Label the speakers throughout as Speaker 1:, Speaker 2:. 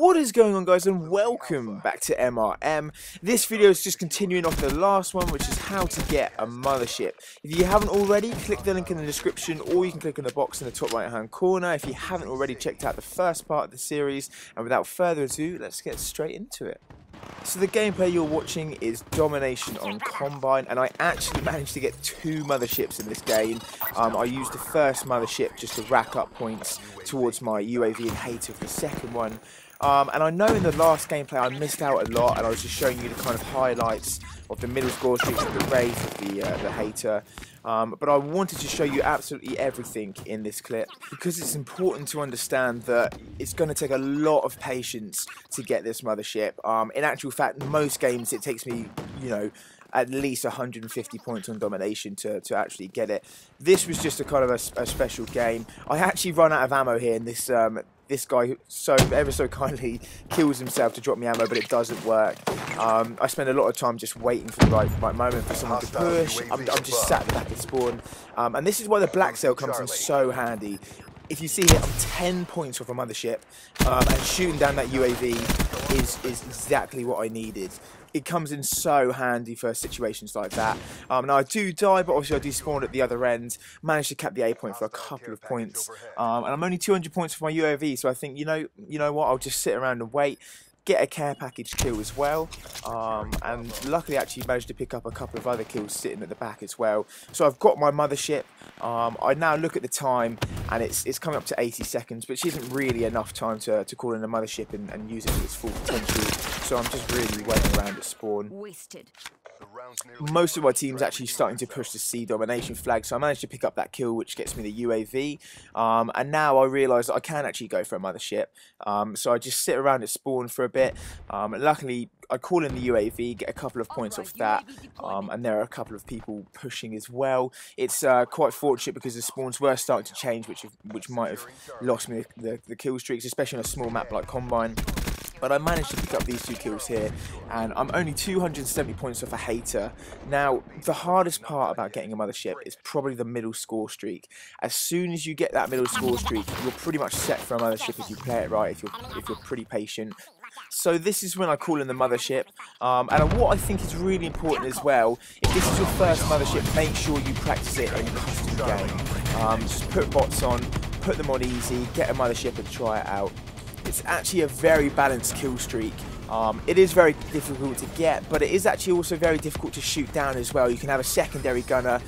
Speaker 1: What is going on, guys, and welcome back to MRM. This video is just continuing off the last one, which is how to get a mothership. If you haven't already, click the link in the description, or you can click on the box in the top right hand corner if you haven't already checked out the first part of the series. And without further ado, let's get straight into it. So the gameplay you're watching is domination on Combine, and I actually managed to get 2 motherships in this game. I used the first mothership just to rack up points towards my UAV and hater for the second one. And I know in the last gameplay I missed out a lot, and I was just showing you the kind of highlights of the middle score streaks of the Wraith, of the hater. But I wanted to show you absolutely everything in this clip because it's important to understand that it's going to take a lot of patience to get this mothership. In actual fact, most games it takes me, at least 150 points on domination to actually get it. This was just a kind of a special game. I actually run out of ammo here, and this guy ever so kindly kills himself to drop me ammo, but it doesn't work. I spend a lot of time just waiting for the right moment for someone to push. I'm just sat at the back of spawn, and this is why the black sail comes in so handy. If you see here, I'm 10 points off a mothership, and shooting down that UAV is exactly what I needed. It comes in so handy for situations like that. Now I do die, but obviously I do spawn at the other end. Managed to cap the A point for a couple of points, and I'm only 200 points for my UAV. So I think you know what, I'll just sit around and wait. Get a care package kill as well, and luckily actually managed to pick up a couple of other kills sitting at the back as well. So I've got my mothership. I now look at the time, and it's coming up to 80 seconds, which isn't really enough time to call in a mothership and use it to its full potential. So I'm just really waiting around at spawn.
Speaker 2: Wasted.
Speaker 1: Most of my team's actually starting to push the C domination flag, so I managed to pick up that kill, which gets me the UAV. And now I realise that I can actually go for a mothership. So I just sit around at spawn for a bit. Luckily, I call in the UAV, get a couple of points off that, and there are a couple of people pushing as well. It's quite fortunate because the spawns were starting to change, which might have lost me the kill streaks, especially on a small map like Combine. But I managed to pick up these 2 kills here, and I'm only 270 points off a hater. Now, the hardest part about getting a mothership is probably the middle score streak. As soon as you get that middle score streak, you're pretty much set for a mothership if you play it right, if you're pretty patient. So this is when I call in the mothership, and what I think is really important as well, if this is your first mothership, make sure you practice it in a custom game. Just put bots on, put them on easy, get a mothership and try it out. It's actually a very balanced kill streak. It is very difficult to get, but it is actually also very difficult to shoot down as well. You can have a secondary gunner.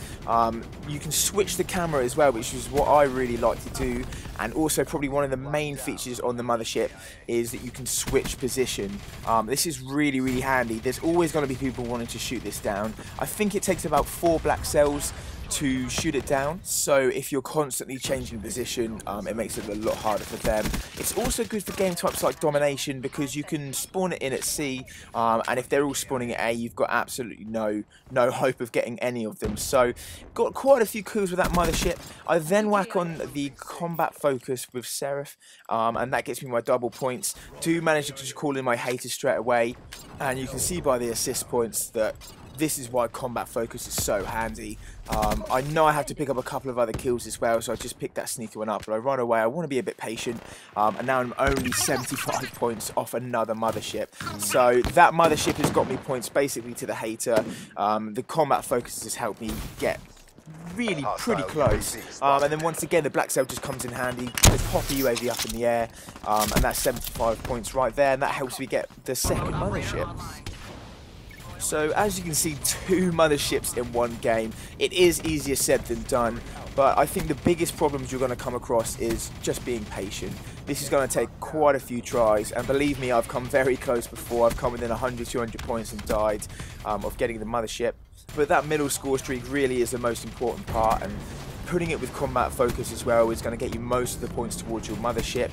Speaker 1: You can switch the camera as well, which is what I really like to do. And also probably one of the main features on the mothership is that you can switch position. This is really, really handy. There's always going to be people wanting to shoot this down. I think it takes about 4 black cells to shoot it down, so if you're constantly changing position, it makes it a lot harder for them. It's also good for game types like domination because you can spawn it in at C, and if they're all spawning at A, you've got absolutely no hope of getting any of them. So got quite a few kills with that mothership. I then whack on the combat focus with Seraph, and that gets me my double points. Do manage to just call in my hater straight away, and you can see by the assist points that this is why combat focus is so handy. I know I have to pick up a couple of other kills as well, so I just picked that sneaky one up, but I run away. I want to be a bit patient, and now I'm only 75 points off another mothership. So that mothership has got me points basically to the hater. The combat focus has helped me get really pretty close, and then once again the black sail just comes in handy. They pop a UAV up in the air, and that's 75 points right there, and that helps me get the second mothership. So as you can see, 2 motherships in one game. It is easier said than done, but I think the biggest problems you're going to come across is just being patient. This is going to take quite a few tries, and believe me, I've come very close before. I've come within 100, 200 points and died of getting the mothership. But that middle score streak really is the most important part, and putting it with combat focus as well is going to get you most of the points towards your mothership.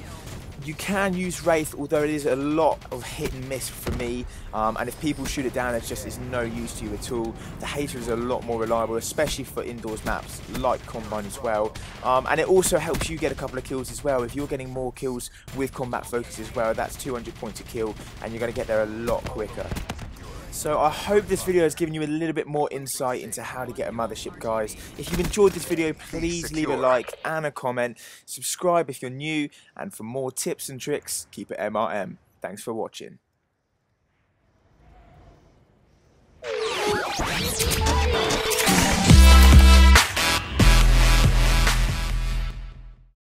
Speaker 1: You can use Wraith, although it is a lot of hit and miss for me, and if people shoot it down, it's no use to you at all. The hater is a lot more reliable, especially for indoors maps like Combine as well, and it also helps you get a couple of kills as well. If you're getting more kills with combat focus as well, that's 200 points a kill, and you're going to get there a lot quicker. So I hope this video has given you a little bit more insight into how to get a mothership, guys. If you've enjoyed this video, please leave a like and a comment. Subscribe if you're new, and for more tips and tricks, keep it MRM. Thanks for watching.